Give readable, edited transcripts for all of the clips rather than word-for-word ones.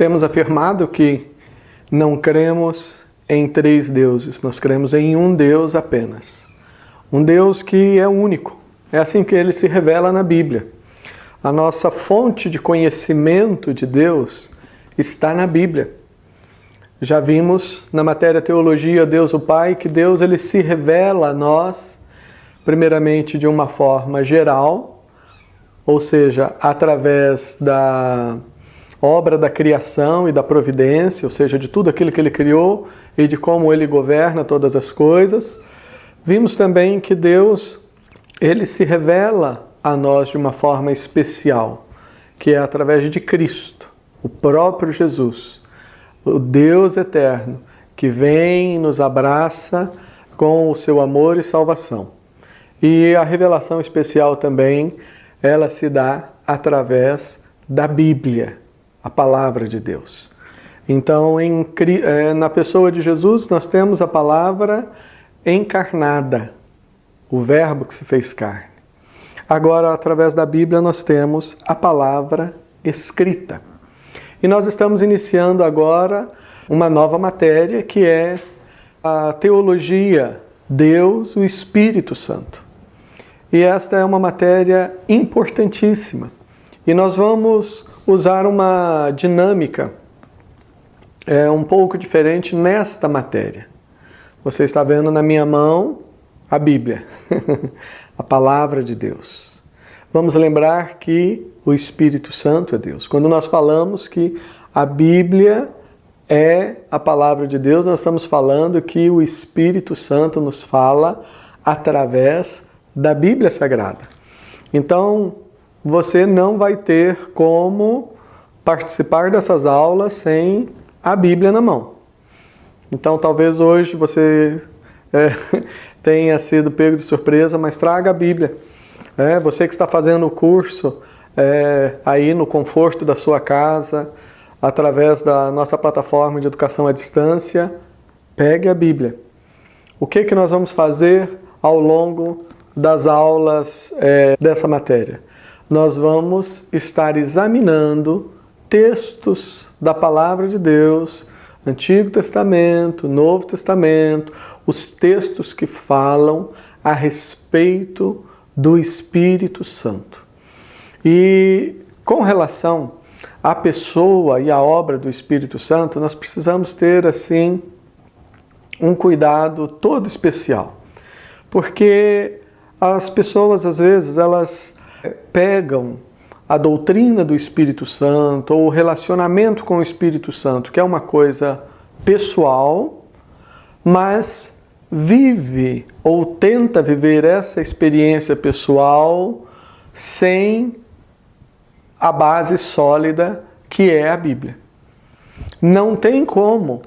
temos afirmado que não cremos em 3 deuses, nós cremos em um Deus apenas. Um Deus que é único. É assim que ele se revela na Bíblia. A nossa fonte de conhecimento de Deus está na Bíblia. Já vimos na matéria Teologia, Deus o Pai, que Deus ele se revela a nós, primeiramente de uma forma geral, ou seja, através da obra da criação e da providência, ou seja, de tudo aquilo que ele criou e de como ele governa todas as coisas. Vimos também que Deus ele se revela a nós de uma forma especial, que é através de Cristo, o próprio Jesus, o Deus eterno, que vem e nos abraça com o seu amor e salvação. E a revelação especial também, ela se dá através da Bíblia, a palavra de Deus. Então, na pessoa de Jesus, nós temos a palavra encarnada, o verbo que se fez carne. Agora, através da Bíblia, nós temos a palavra escrita. E nós estamos iniciando agora uma nova matéria, que é a teologia, Deus, o Espírito Santo. E esta é uma matéria importantíssima. E nós vamos usar uma dinâmica um pouco diferente nesta matéria. Você está vendo na minha mão a Bíblia, a palavra de Deus. Vamos lembrar que o Espírito Santo é Deus. Quando nós falamos que a Bíblia é a palavra de Deus, nós estamos falando que o Espírito Santo nos fala através da Bíblia Sagrada. Então, você não vai ter como participar dessas aulas sem a Bíblia na mão. Então, talvez hoje você tenha sido pego de surpresa, mas traga a Bíblia. Você que está fazendo o curso aí no conforto da sua casa, através da nossa plataforma de educação à distância, pegue a Bíblia. O que nós vamos fazer ao longo das aulas dessa matéria? Nós vamos estar examinando textos da Palavra de Deus, Antigo Testamento, Novo Testamento, os textos que falam a respeito do Espírito Santo. E com relação à pessoa e à obra do Espírito Santo, nós precisamos ter, assim, um cuidado todo especial. Porque as pessoas, às vezes, elas pegam a doutrina do Espírito Santo ou o relacionamento com o Espírito Santo, que é uma coisa pessoal, mas vive ou tenta viver essa experiência pessoal sem a base sólida que é a Bíblia. Não tem como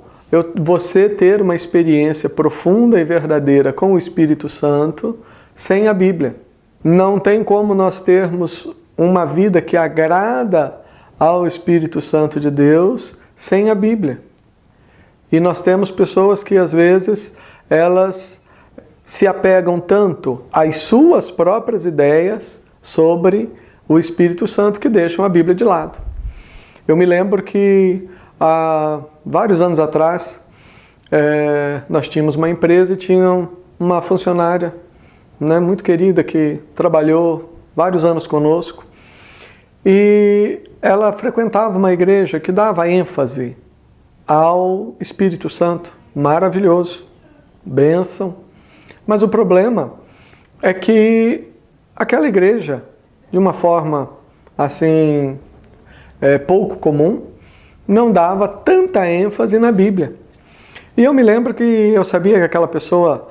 você ter uma experiência profunda e verdadeira com o Espírito Santo sem a Bíblia. Não tem como nós termos uma vida que agrada ao Espírito Santo de Deus sem a Bíblia. E nós temos pessoas que às vezes elas se apegam tanto às suas próprias ideias sobre o Espírito Santo que deixam a Bíblia de lado. Eu me lembro que há vários anos atrás nós tínhamos uma empresa e tinha uma funcionária muito querida que trabalhou vários anos conosco, e ela frequentava uma igreja que dava ênfase ao Espírito Santo. Maravilhoso, bênção. Mas o problema é que aquela igreja, de uma forma assim pouco comum, não dava tanta ênfase na Bíblia. E eu me lembro que eu sabia que aquela pessoa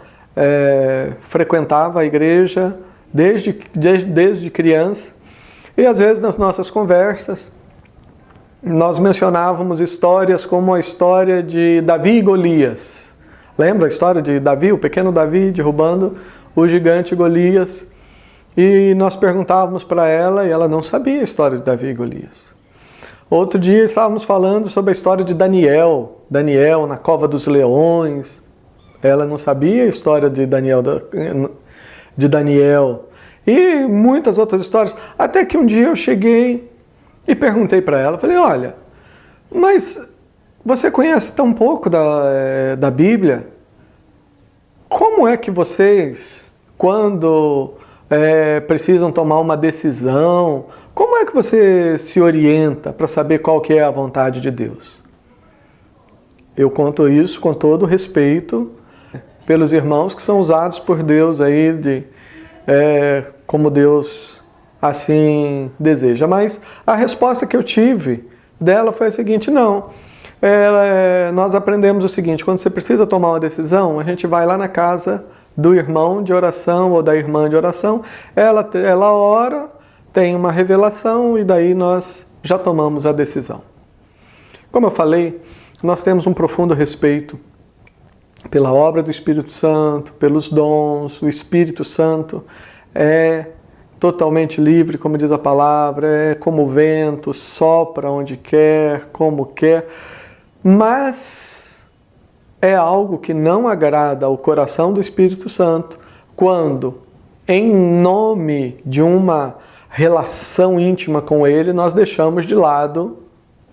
frequentava a igreja desde criança, e às vezes nas nossas conversas nós mencionávamos histórias como a história de Davi e Golias. Lembra a história de Davi, o pequeno Davi derrubando o gigante Golias? E nós perguntávamos para ela e ela não sabia a história de Davi e Golias. Outro dia estávamos falando sobre a história de Daniel na cova dos leões. Ela não sabia a história de Daniel e muitas outras histórias. Até que um dia eu cheguei e perguntei para ela, falei, olha, Mas você conhece tão pouco da Bíblia? Como é que vocês, quando precisam tomar uma decisão, como é que você se orienta para saber qual que é a vontade de Deus? Eu conto isso com todo respeito pelos irmãos que são usados por Deus aí como Deus assim deseja. Mas a resposta que eu tive dela foi a seguinte: não. Nós aprendemos o seguinte: quando você precisa tomar uma decisão, a gente vai lá na casa do irmão de oração ou da irmã de oração, ela ora, tem uma revelação e daí nós já tomamos a decisão. Como eu falei, nós temos um profundo respeito pela obra do Espírito Santo, pelos dons. O Espírito Santo é totalmente livre, como diz a palavra, é como o vento, sopra onde quer, como quer, mas é algo que não agrada ao coração do Espírito Santo quando, em nome de uma relação íntima com Ele, nós deixamos de lado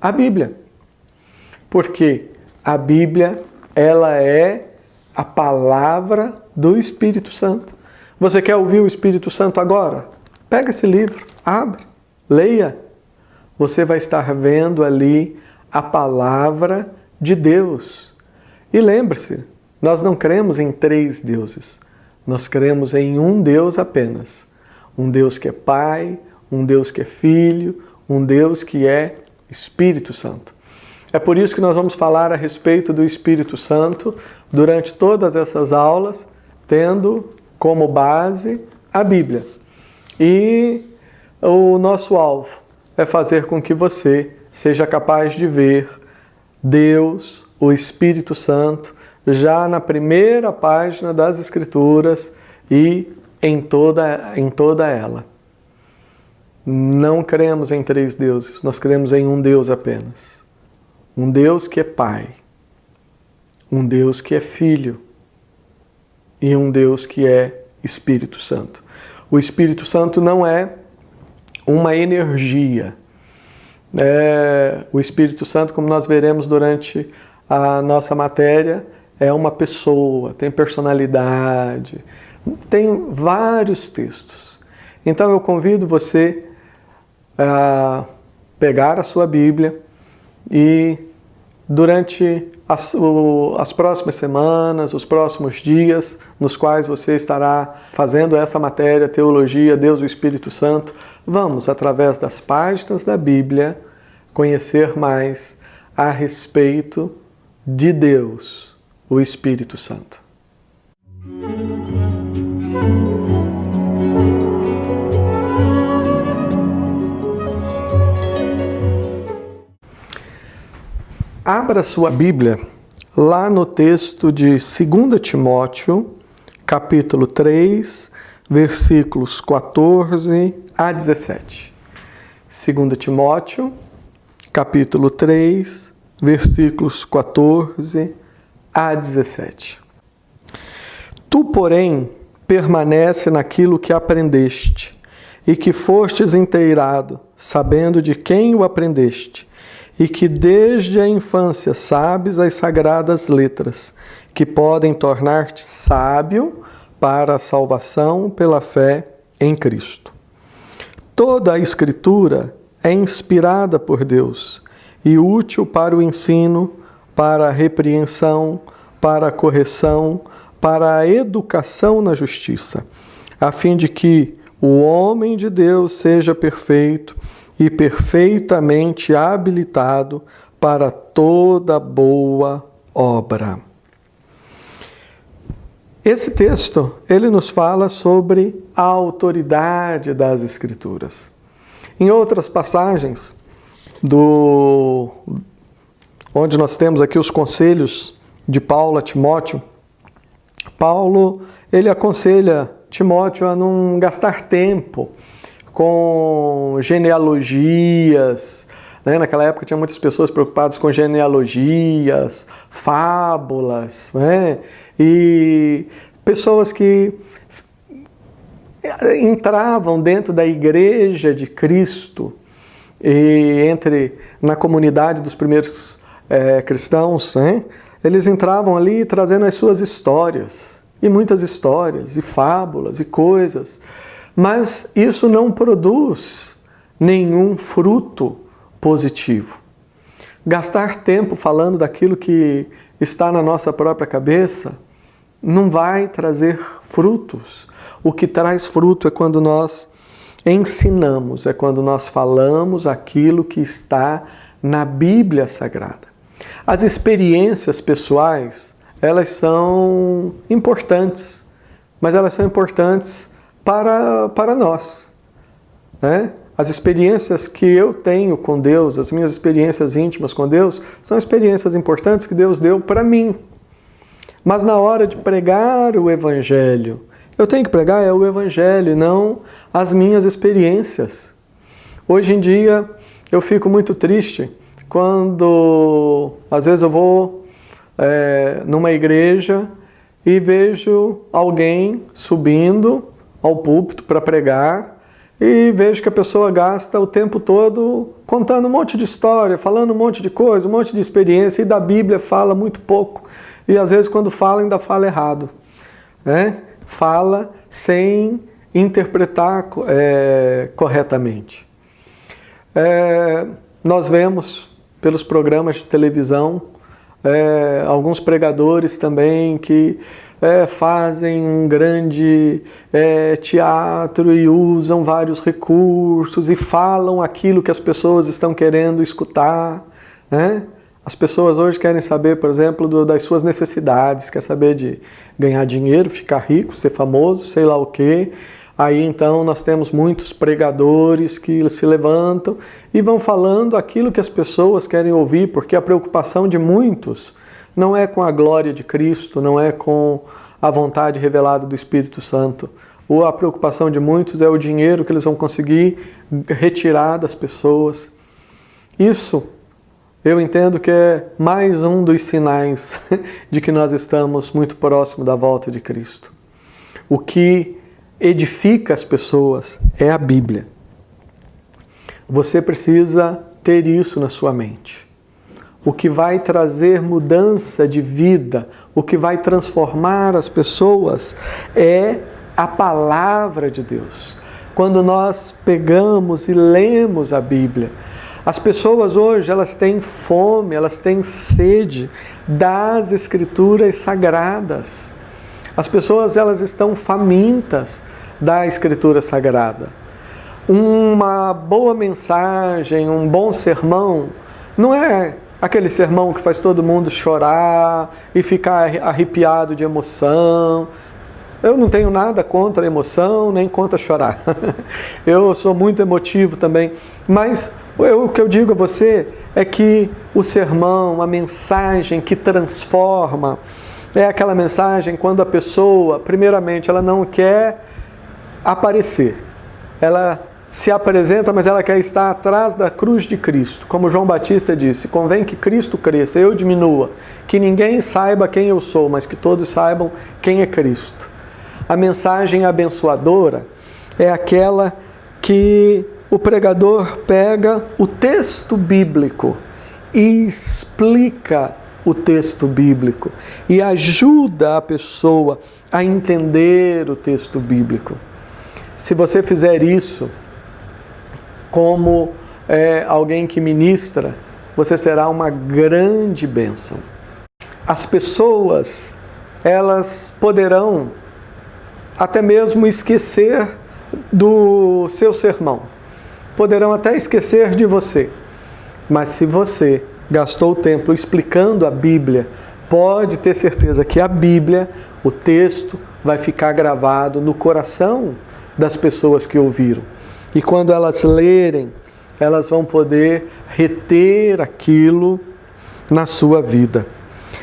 a Bíblia. Porque a Bíblia, ela é a palavra do Espírito Santo. Você quer ouvir o Espírito Santo agora? Pega esse livro, abre, leia. Você vai estar vendo ali a palavra de Deus. E lembre-se, nós não cremos em 3 deuses. Nós cremos em um Deus apenas. Um Deus que é Pai, um Deus que é Filho, um Deus que é Espírito Santo. É por isso que nós vamos falar a respeito do Espírito Santo durante todas essas aulas, tendo como base a Bíblia. E o nosso alvo é fazer com que você seja capaz de ver Deus, o Espírito Santo, já na primeira página das Escrituras e em toda ela. Não cremos em 3 deuses, nós cremos em um Deus apenas. Um Deus que é Pai, um Deus que é Filho e um Deus que é Espírito Santo. O Espírito Santo não é uma energia. O Espírito Santo, como nós veremos durante a nossa matéria, é uma pessoa, tem personalidade, tem vários textos. Então eu convido você a pegar a sua Bíblia e durante as próximas semanas, os próximos dias, nos quais você estará fazendo essa matéria, Teologia, Deus e o Espírito Santo, vamos, através das páginas da Bíblia, conhecer mais a respeito de Deus, o Espírito Santo. Abra sua Bíblia lá no texto de 2 Timóteo, capítulo 3, versículos 14 a 17. 2 Timóteo, capítulo 3, versículos 14 a 17. Tu, porém, permanece naquilo que aprendeste e que fostes inteirado, sabendo de quem o aprendeste, e que desde a infância sabes as sagradas letras, que podem tornar-te sábio para a salvação pela fé em Cristo. Toda a Escritura é inspirada por Deus e útil para o ensino, para a repreensão, para a correção, para a educação na justiça, a fim de que o homem de Deus seja perfeito e perfeitamente habilitado para toda boa obra. Esse texto, ele nos fala sobre a autoridade das Escrituras. Em outras passagens, onde nós temos aqui os conselhos de Paulo a Timóteo, Paulo, ele aconselha Timóteo a não gastar tempo com genealogias, né? Naquela época tinha muitas pessoas preocupadas com genealogias, fábulas, né? E pessoas que entravam dentro da igreja de Cristo e na comunidade dos primeiros cristãos, né? Eles entravam ali trazendo as suas histórias, e muitas histórias, e fábulas, e coisas, mas isso não produz nenhum fruto positivo. Gastar tempo falando daquilo que está na nossa própria cabeça não vai trazer frutos. O que traz fruto é quando nós ensinamos, é quando nós falamos aquilo que está na Bíblia Sagrada. As experiências pessoais, elas são importantes, mas elas são importantes para nós, né? As experiências que eu tenho com Deus, as minhas experiências íntimas com Deus, são experiências importantes que Deus deu para mim. Mas na hora de pregar o Evangelho, eu tenho que pregar o Evangelho, não as minhas experiências. Hoje em dia, eu fico muito triste quando, às vezes, eu vou numa igreja e vejo alguém subindo ao púlpito para pregar e vejo que a pessoa gasta o tempo todo contando um monte de história, falando um monte de coisa, um monte de experiência, e da Bíblia fala muito pouco. E às vezes quando fala, ainda fala errado, né? Fala sem interpretar corretamente. Nós vemos pelos programas de televisão alguns pregadores também que fazem um grande teatro e usam vários recursos e falam aquilo que as pessoas estão querendo escutar, né? As pessoas hoje querem saber, por exemplo, das suas necessidades, quer saber de ganhar dinheiro, ficar rico, ser famoso, sei lá o quê. Aí então nós temos muitos pregadores que se levantam e vão falando aquilo que as pessoas querem ouvir, porque a preocupação de muitos não é com a glória de Cristo, não é com a vontade revelada do Espírito Santo. Ou a preocupação de muitos é o dinheiro que eles vão conseguir retirar das pessoas. Isso eu entendo que é mais um dos sinais de que nós estamos muito próximo da volta de Cristo. O que edifica as pessoas é a Bíblia. Você precisa ter isso na sua mente. O que vai trazer mudança de vida, o que vai transformar as pessoas é a palavra de Deus. Quando nós pegamos e lemos a Bíblia, as pessoas hoje, elas têm fome, elas têm sede das Escrituras Sagradas. As pessoas, elas estão famintas da Escritura Sagrada. Uma boa mensagem, um bom sermão, não é aquele sermão que faz todo mundo chorar e ficar arrepiado de emoção. Eu não tenho nada contra a emoção, nem contra chorar. Eu sou muito emotivo também. Mas o que eu digo a você é que o sermão, a mensagem que transforma, é aquela mensagem quando a pessoa, primeiramente, ela não quer aparecer. Ela se apresenta, mas ela quer estar atrás da cruz de Cristo. Como João Batista disse, convém que Cristo cresça, eu diminua, que ninguém saiba quem eu sou, mas que todos saibam quem é Cristo. A mensagem abençoadora é aquela que o pregador pega o texto bíblico e explica o texto bíblico e ajuda a pessoa a entender o texto bíblico. Se você fizer isso como alguém que ministra, você será uma grande bênção. As pessoas, elas poderão até mesmo esquecer do seu sermão. Poderão até esquecer de você. Mas se você gastou tempo explicando a Bíblia, pode ter certeza que a Bíblia, o texto, vai ficar gravado no coração das pessoas que ouviram. E quando elas lerem, elas vão poder reter aquilo na sua vida.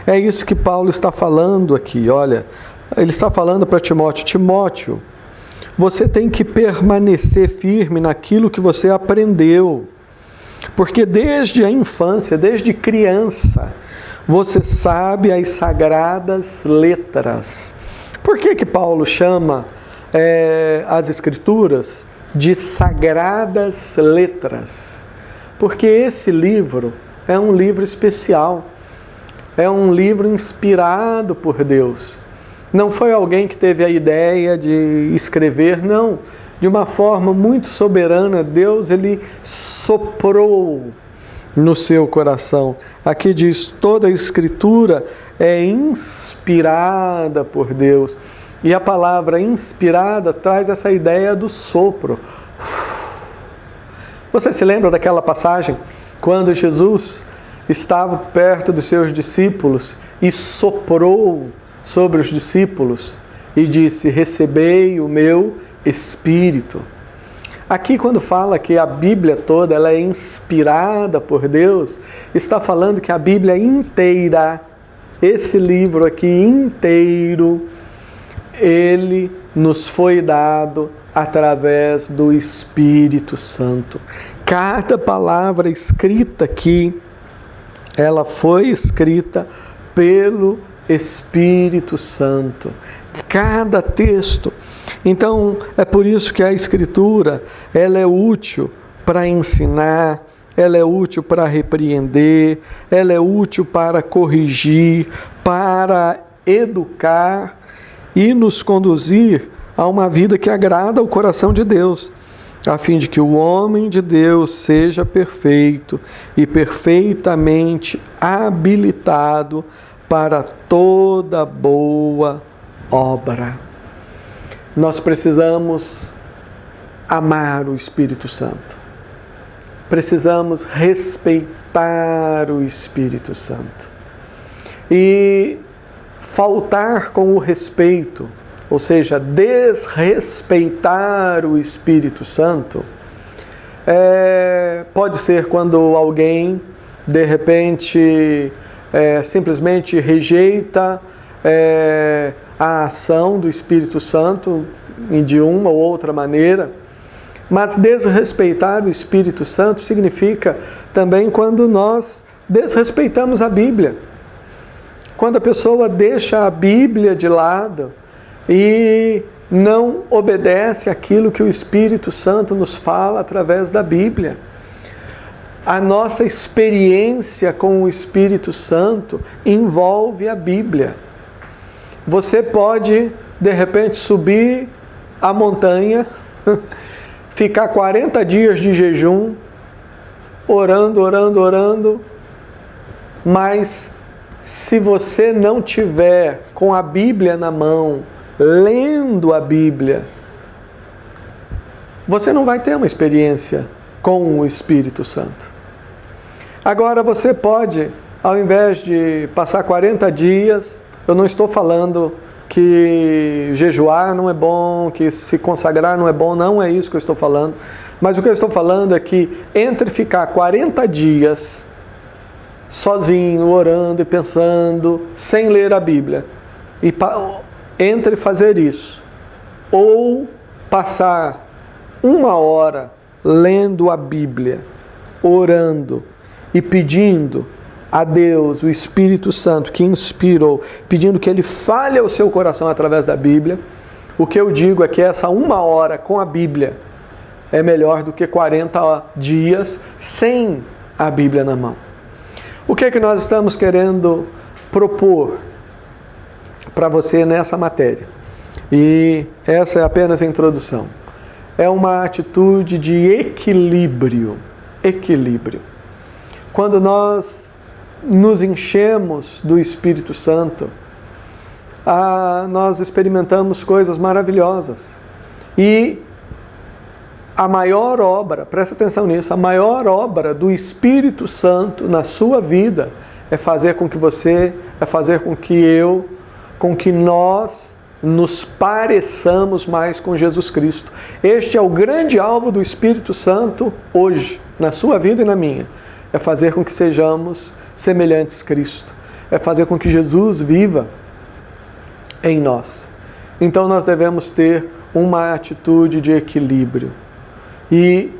É isso que Paulo está falando aqui, olha. Ele está falando para Timóteo: Timóteo, você tem que permanecer firme naquilo que você aprendeu. Porque desde a infância, desde criança, você sabe as sagradas letras. Por que Paulo chama as Escrituras de sagradas letras? Porque esse livro é um livro especial, é um livro inspirado por Deus. Não foi alguém que teve a ideia de escrever, não. De uma forma muito soberana, Deus ele soprou no seu coração. Aqui diz, toda a Escritura é inspirada por Deus. E a palavra inspirada traz essa ideia do sopro. Você se lembra daquela passagem quando Jesus estava perto dos seus discípulos e soprou sobre os discípulos e disse, recebei o meu Espírito. Aqui quando fala que a Bíblia toda ela é inspirada por Deus, está falando que a Bíblia inteira, esse livro aqui inteiro, ele nos foi dado através do Espírito Santo. Cada palavra escrita aqui, ela foi escrita pelo Espírito Santo. Cada texto. Então, é por isso que a Escritura, ela é útil para ensinar, ela é útil para repreender, ela é útil para corrigir, para educar e nos conduzir a uma vida que agrada ao coração de Deus, a fim de que o homem de Deus seja perfeito e perfeitamente habilitado para toda boa obra. Nós precisamos amar o Espírito Santo. Precisamos respeitar o Espírito Santo. E faltar com o respeito, ou seja, desrespeitar o Espírito Santo, pode ser quando alguém, de repente, simplesmente rejeita a ação do Espírito Santo de uma ou outra maneira. Mas desrespeitar o Espírito Santo significa também quando nós desrespeitamos a Bíblia. Quando a pessoa deixa a Bíblia de lado e não obedece aquilo que o Espírito Santo nos fala através da Bíblia. A nossa experiência com o Espírito Santo envolve a Bíblia. Você pode, de repente, subir a montanha, ficar 40 dias de jejum, orando, mas se você não tiver com a Bíblia na mão, lendo a Bíblia, você não vai ter uma experiência com o Espírito Santo. Agora você pode, ao invés de passar 40 dias, eu não estou falando que jejuar não é bom, que se consagrar não é bom, não é isso que eu estou falando. Mas o que eu estou falando é que entre ficar 40 dias sozinho, orando e pensando, sem ler a Bíblia, e entre fazer isso, ou passar 1 hora lendo a Bíblia, orando e pedindo a Deus, o Espírito Santo que inspirou, pedindo que Ele fale ao seu coração através da Bíblia, o que eu digo é que essa 1 hora com a Bíblia é melhor do que 40 dias sem a Bíblia na mão. O que é que nós estamos querendo propor para você nessa matéria? E essa é apenas a introdução. É uma atitude de equilíbrio. Equilíbrio. Quando nós nos enchemos do Espírito Santo, nós experimentamos coisas maravilhosas. E a maior obra, presta atenção nisso, a maior obra do Espírito Santo na sua vida é fazer com que você, é fazer com que eu, com que nós nos pareçamos mais com Jesus Cristo. Este é o grande alvo do Espírito Santo hoje, na sua vida e na minha. É fazer com que sejamos semelhantes a Cristo. É fazer com que Jesus viva em nós. Então nós devemos ter uma atitude de equilíbrio. E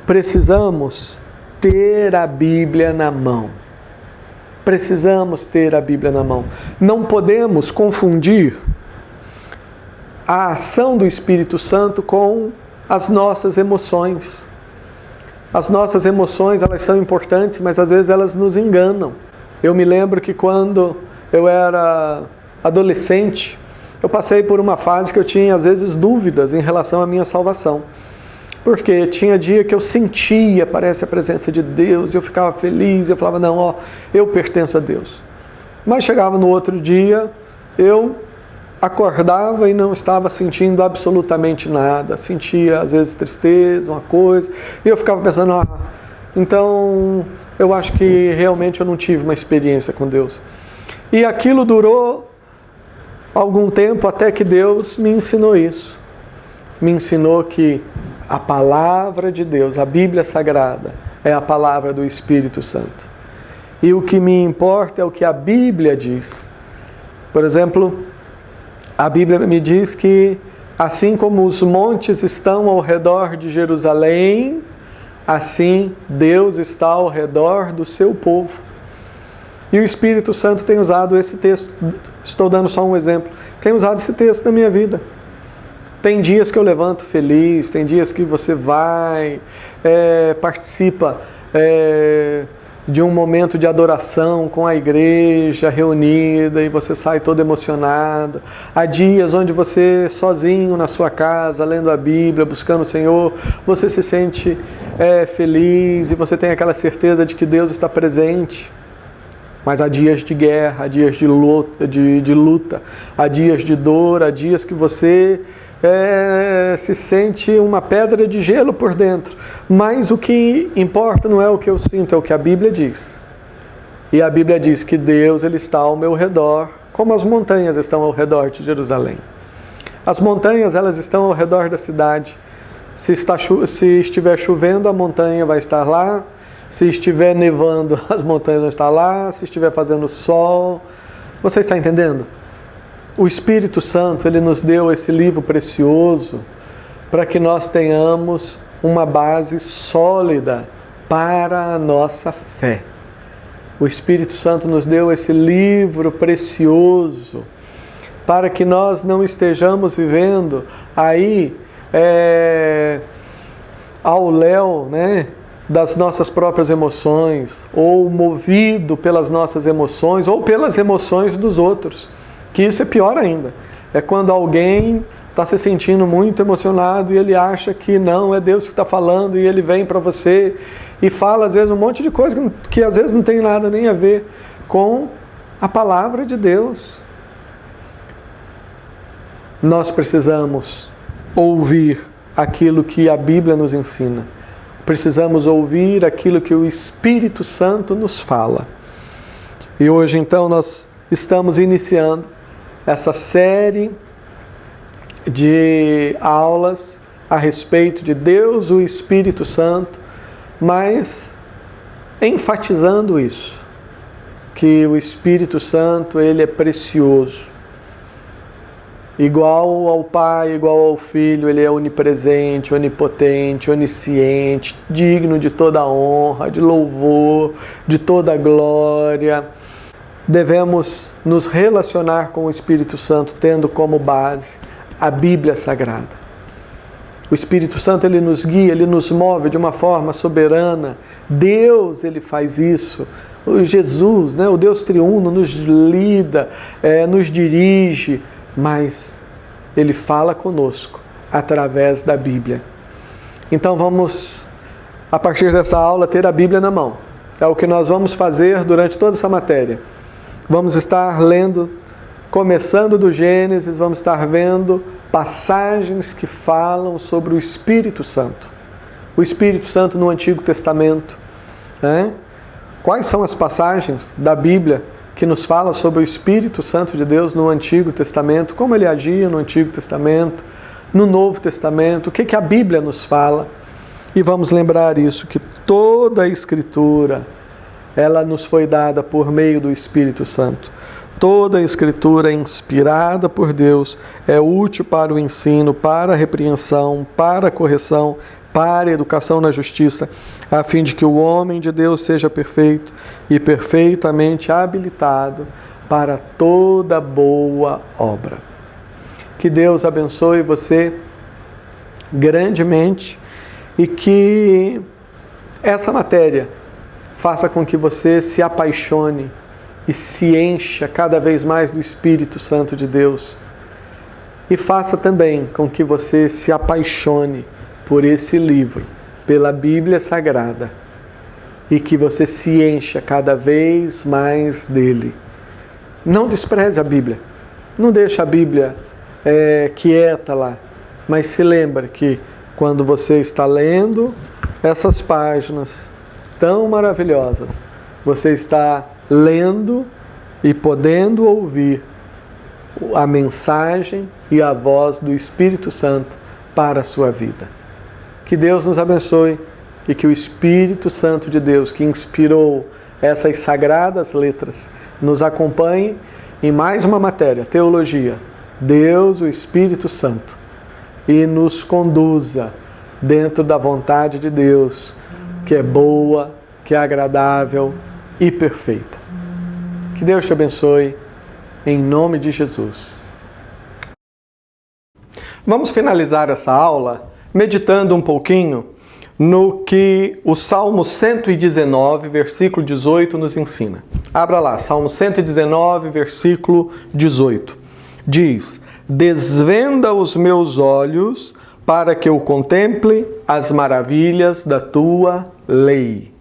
precisamos ter a Bíblia na mão. Precisamos ter a Bíblia na mão. Não podemos confundir a ação do Espírito Santo com as nossas emoções. As nossas emoções, elas são importantes, mas às vezes elas nos enganam. Eu me lembro que quando eu era adolescente, eu passei por uma fase que eu tinha às vezes dúvidas em relação à minha salvação. Porque tinha dia que eu sentia, parece, a presença de Deus, e eu ficava feliz, eu falava, não, ó, eu pertenço a Deus. Mas chegava no outro dia, eu acordava e não estava sentindo absolutamente nada. Sentia, às vezes, tristeza, uma coisa. E eu ficava pensando, então eu acho que realmente eu não tive uma experiência com Deus. E aquilo durou algum tempo até que Deus me ensinou isso. Me ensinou que a palavra de Deus, a Bíblia Sagrada, é a palavra do Espírito Santo. E o que me importa é o que a Bíblia diz. Por exemplo, a Bíblia me diz que, assim como os montes estão ao redor de Jerusalém, assim Deus está ao redor do seu povo. E o Espírito Santo tem usado esse texto, estou dando só um exemplo, tem usado esse texto na minha vida. Tem dias que eu levanto feliz, tem dias que você vai, participa de um momento de adoração com a igreja reunida e você sai todo emocionado. Há dias onde você sozinho na sua casa, lendo a Bíblia, buscando o Senhor, você se sente feliz e você tem aquela certeza de que Deus está presente. Mas há dias de guerra, há dias de luta, há dias de dor, há dias que você se sente uma pedra de gelo por dentro. Mas o que importa não é o que eu sinto, é o que a Bíblia diz. E a Bíblia diz que Deus ele está ao meu redor, como as montanhas estão ao redor de Jerusalém. As montanhas elas estão ao redor da cidade. Se estiver chovendo, a montanha vai estar lá. Se estiver nevando, as montanhas vão estar lá. Se estiver fazendo sol. Você está entendendo? O Espírito Santo, ele nos deu esse livro precioso para que nós tenhamos uma base sólida para a nossa fé. O Espírito Santo nos deu esse livro precioso para que nós não estejamos vivendo aí ao léu, das nossas próprias emoções, ou movido pelas nossas emoções, ou pelas emoções dos outros. Que isso é pior ainda. É quando alguém está se sentindo muito emocionado e ele acha que não, é Deus que está falando e ele vem para você e fala às vezes um monte de coisa que às vezes não tem nada nem a ver com a palavra de Deus. Nós precisamos ouvir aquilo que a Bíblia nos ensina. Precisamos ouvir aquilo que o Espírito Santo nos fala. E hoje então nós estamos iniciando essa série de aulas a respeito de Deus, o Espírito Santo, mas enfatizando isso, que o Espírito Santo ele é precioso. Igual ao Pai, igual ao Filho, ele é onipresente, onipotente, onisciente, digno de toda honra, de louvor, de toda glória. Devemos nos relacionar com o Espírito Santo tendo como base a Bíblia Sagrada. O Espírito Santo ele nos guia, ele nos move de uma forma soberana. Deus ele faz isso. O Jesus, o Deus triuno, nos lida, nos dirige, mas ele fala conosco através da Bíblia. Então vamos, a partir dessa aula, ter a Bíblia na mão. É o que nós vamos fazer durante toda essa matéria. Vamos estar lendo, começando do Gênesis, vamos estar vendo passagens que falam sobre o Espírito Santo. O Espírito Santo no Antigo Testamento. Quais são as passagens da Bíblia que nos fala sobre o Espírito Santo de Deus no Antigo Testamento, como ele agia no Antigo Testamento, no Novo Testamento, o que a Bíblia nos fala. E vamos lembrar isso, que toda a Escritura, ela nos foi dada por meio do Espírito Santo. Toda a Escritura é inspirada por Deus, é útil para o ensino, para a repreensão, para a correção, para a educação na justiça, a fim de que o homem de Deus seja perfeito e perfeitamente habilitado para toda boa obra. Que Deus abençoe você grandemente e que essa matéria faça com que você se apaixone e se encha cada vez mais do Espírito Santo de Deus. E faça também com que você se apaixone por esse livro, pela Bíblia Sagrada, e que você se encha cada vez mais dele. Não despreze a Bíblia. Não deixe a Bíblia quieta lá, mas se lembre que quando você está lendo essas páginas tão maravilhosas, você está lendo e podendo ouvir a mensagem e a voz do Espírito Santo para a sua vida. Que Deus nos abençoe e que o Espírito Santo de Deus, que inspirou essas sagradas letras, nos acompanhe em mais uma matéria, teologia, Deus, o Espírito Santo, e nos conduza dentro da vontade de Deus, que é boa, que é agradável e perfeita. Que Deus te abençoe, em nome de Jesus. Vamos finalizar essa aula meditando um pouquinho no que o Salmo 119, versículo 18 nos ensina. Abra lá, Salmo 119, versículo 18. Diz: desvenda os meus olhos para que eu contemple as maravilhas da tua lei.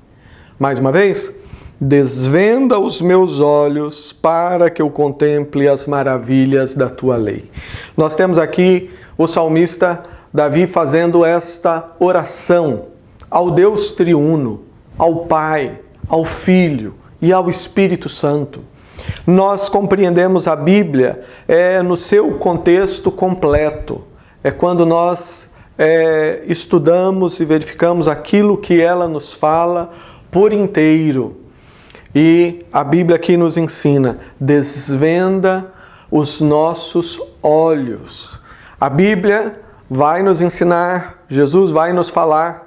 Mais uma vez, desvenda os meus olhos para que eu contemple as maravilhas da tua lei. Nós temos aqui o salmista Davi fazendo esta oração ao Deus triuno, ao Pai, ao Filho e ao Espírito Santo. Nós compreendemos a Bíblia no seu contexto completo. É quando nós estudamos e verificamos aquilo que ela nos fala por inteiro. E a Bíblia aqui nos ensina: desvenda os nossos olhos. A Bíblia vai nos ensinar, Jesus vai nos falar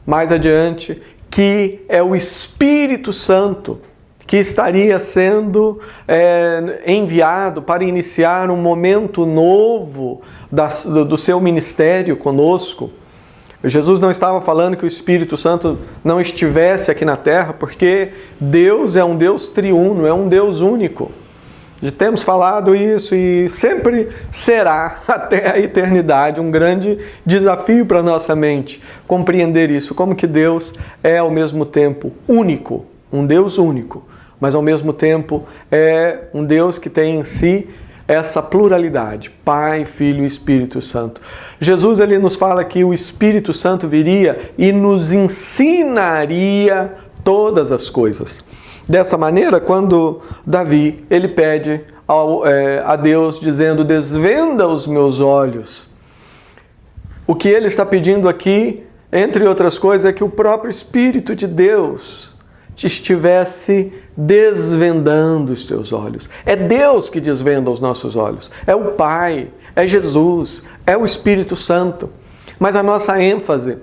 mais adiante, que é o Espírito Santo que estaria sendo enviado para iniciar um momento novo do seu ministério conosco. Jesus não estava falando que o Espírito Santo não estivesse aqui na terra, porque Deus é um Deus triuno, é um Deus único. Já temos falado isso e sempre será até a eternidade um grande desafio para a nossa mente compreender isso, como que Deus é ao mesmo tempo único, um Deus único, mas ao mesmo tempo é um Deus que tem em si essa pluralidade, Pai, Filho e Espírito Santo. Jesus ele nos fala que o Espírito Santo viria e nos ensinaria todas as coisas. Dessa maneira, quando Davi ele pede a Deus dizendo: desvenda os meus olhos, o que ele está pedindo aqui, entre outras coisas, é que o próprio Espírito de Deus estivesse desvendando os teus olhos. É Deus que desvenda os nossos olhos. É o Pai, é Jesus, é o Espírito Santo. Mas a nossa ênfase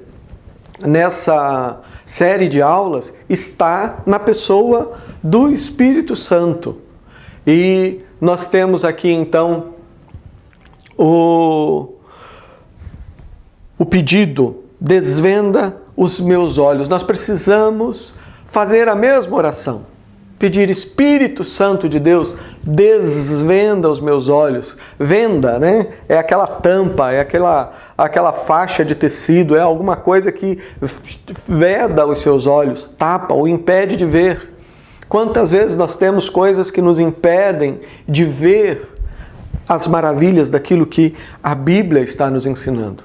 nessa série de aulas está na pessoa do Espírito Santo. E nós temos aqui então o pedido: desvenda os meus olhos. Nós precisamos fazer a mesma oração. Pedir: Espírito Santo de Deus, desvenda os meus olhos. Venda, né? É aquela tampa, é aquela faixa de tecido, é alguma coisa que veda os seus olhos, tapa ou impede de ver. Quantas vezes nós temos coisas que nos impedem de ver as maravilhas daquilo que a Bíblia está nos ensinando.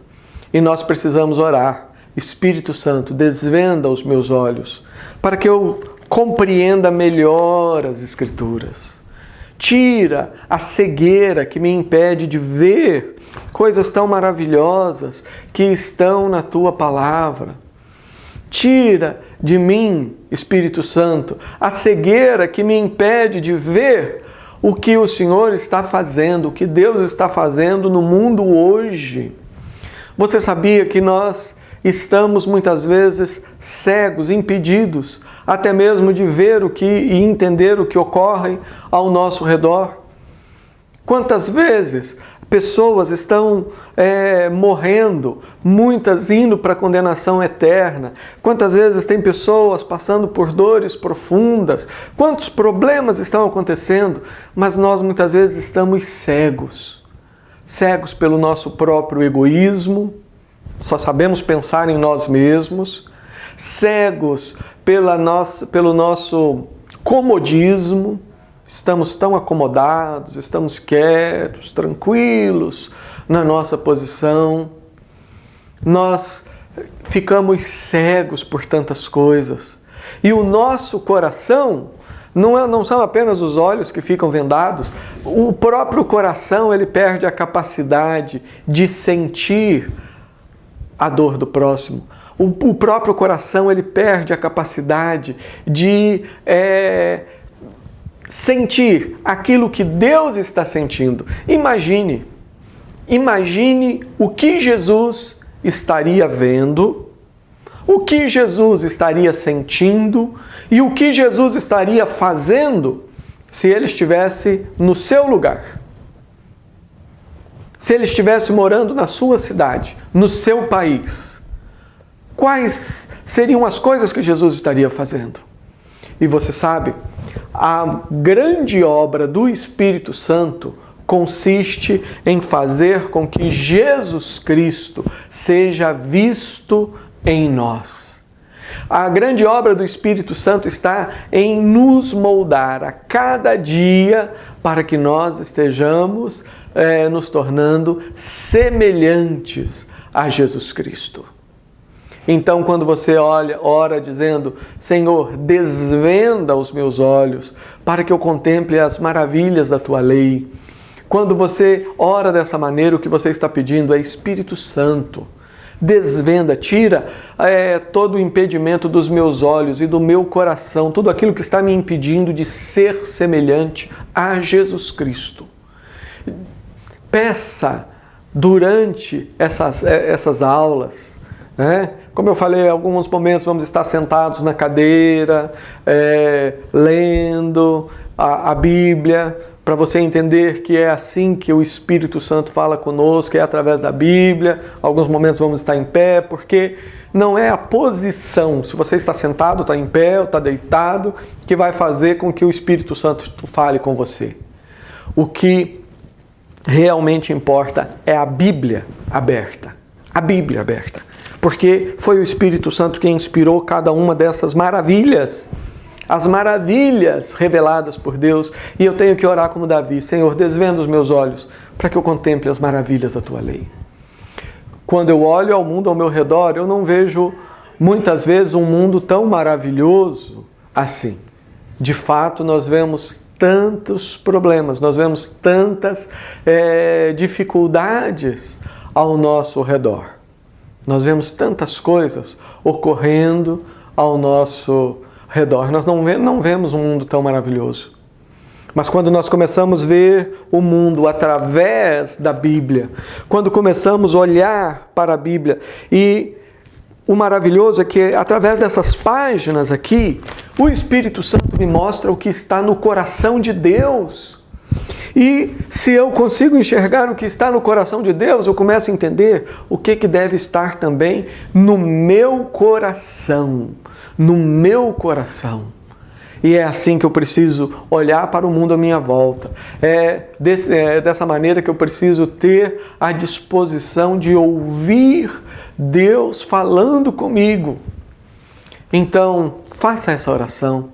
E nós precisamos orar: Espírito Santo, desvenda os meus olhos, para que eu compreenda melhor as Escrituras. Tira a cegueira que me impede de ver coisas tão maravilhosas que estão na Tua Palavra. Tira de mim, Espírito Santo, a cegueira que me impede de ver o que o Senhor está fazendo, o que Deus está fazendo no mundo hoje. Você sabia que nós estamos muitas vezes cegos, impedidos até mesmo de ver e entender o que ocorre ao nosso redor? Quantas vezes pessoas estão morrendo, muitas indo para a condenação eterna. Quantas vezes tem pessoas passando por dores profundas, quantos problemas estão acontecendo, mas nós muitas vezes estamos cegos. Cegos pelo nosso próprio egoísmo, só sabemos pensar em nós mesmos, cegos pelo nosso comodismo. Estamos tão acomodados, estamos quietos, tranquilos na nossa posição. Nós ficamos cegos por tantas coisas. E o nosso coração não são apenas os olhos que ficam vendados, o próprio coração ele perde a capacidade de sentir a dor do próximo. O próprio coração ele perde a capacidade de sentir aquilo que Deus está sentindo. Imagine o que Jesus estaria vendo, o que Jesus estaria sentindo e o que Jesus estaria fazendo se ele estivesse no seu lugar. Se ele estivesse morando na sua cidade, no seu país. Quais seriam as coisas que Jesus estaria fazendo? E você sabe, a grande obra do Espírito Santo consiste em fazer com que Jesus Cristo seja visto em nós. A grande obra do Espírito Santo está em nos moldar a cada dia para que nós estejamos nos tornando semelhantes a Jesus Cristo. Então, quando você ora dizendo, Senhor, desvenda os meus olhos para que eu contemple as maravilhas da Tua lei. Quando você ora dessa maneira, o que você está pedindo é Espírito Santo. Desvenda, tira todo o impedimento dos meus olhos e do meu coração, tudo aquilo que está me impedindo de ser semelhante a Jesus Cristo. Peça durante essas aulas, como eu falei, em alguns momentos vamos estar sentados na cadeira, lendo a Bíblia, para você entender que é assim que o Espírito Santo fala conosco, é através da Bíblia. Alguns momentos vamos estar em pé, porque não é a posição, se você está sentado, está em pé ou está deitado, que vai fazer com que o Espírito Santo fale com você. O que realmente importa é a Bíblia aberta. A Bíblia aberta. Porque foi o Espírito Santo que inspirou cada uma dessas maravilhas, as maravilhas reveladas por Deus, e eu tenho que orar como Davi, Senhor, desvenda os meus olhos, para que eu contemple as maravilhas da Tua lei. Quando eu olho ao mundo ao meu redor, eu não vejo muitas vezes um mundo tão maravilhoso assim. De fato, nós vemos tantos problemas, nós vemos tantas dificuldades ao nosso redor. Nós vemos tantas coisas ocorrendo ao nosso redor. Nós não vemos um mundo tão maravilhoso. Mas quando nós começamos a ver o mundo através da Bíblia, quando começamos a olhar para a Bíblia, e o maravilhoso é que através dessas páginas aqui, o Espírito Santo me mostra o que está no coração de Deus. E se eu consigo enxergar o que está no coração de Deus, eu começo a entender o que deve estar também no meu coração. No meu coração. E é assim que eu preciso olhar para o mundo à minha volta. É dessa maneira que eu preciso ter a disposição de ouvir Deus falando comigo. Então, faça essa oração.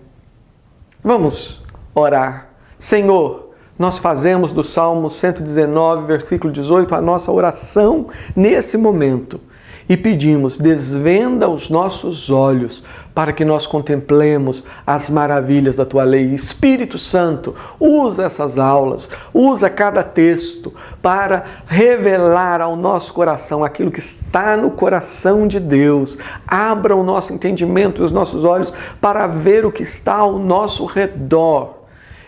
Vamos orar. Senhor, nós fazemos do Salmo 119, versículo 18, a nossa oração nesse momento. E pedimos, desvenda os nossos olhos para que nós contemplemos as maravilhas da Tua lei. Espírito Santo, usa essas aulas, usa cada texto para revelar ao nosso coração aquilo que está no coração de Deus. Abra o nosso entendimento e os nossos olhos para ver o que está ao nosso redor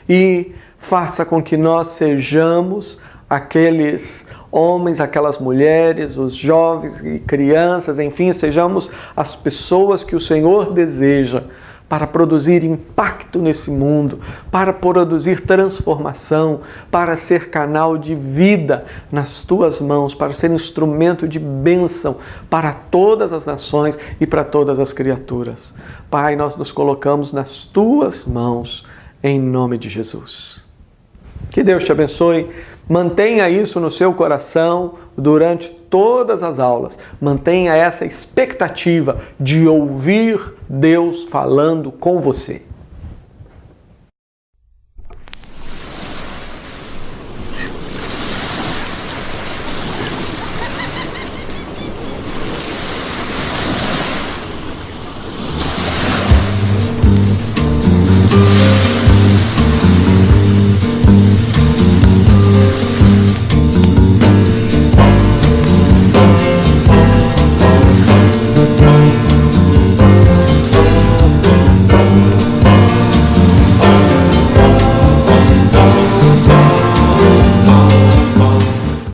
e faça com que nós sejamos aqueles homens, aquelas mulheres, os jovens e crianças, enfim, sejamos as pessoas que o Senhor deseja para produzir impacto nesse mundo, para produzir transformação, para ser canal de vida nas tuas mãos, para ser instrumento de bênção para todas as nações e para todas as criaturas. Pai, nós nos colocamos nas tuas mãos, em nome de Jesus. Que Deus te abençoe. Mantenha isso no seu coração durante todas as aulas. Mantenha essa expectativa de ouvir Deus falando com você.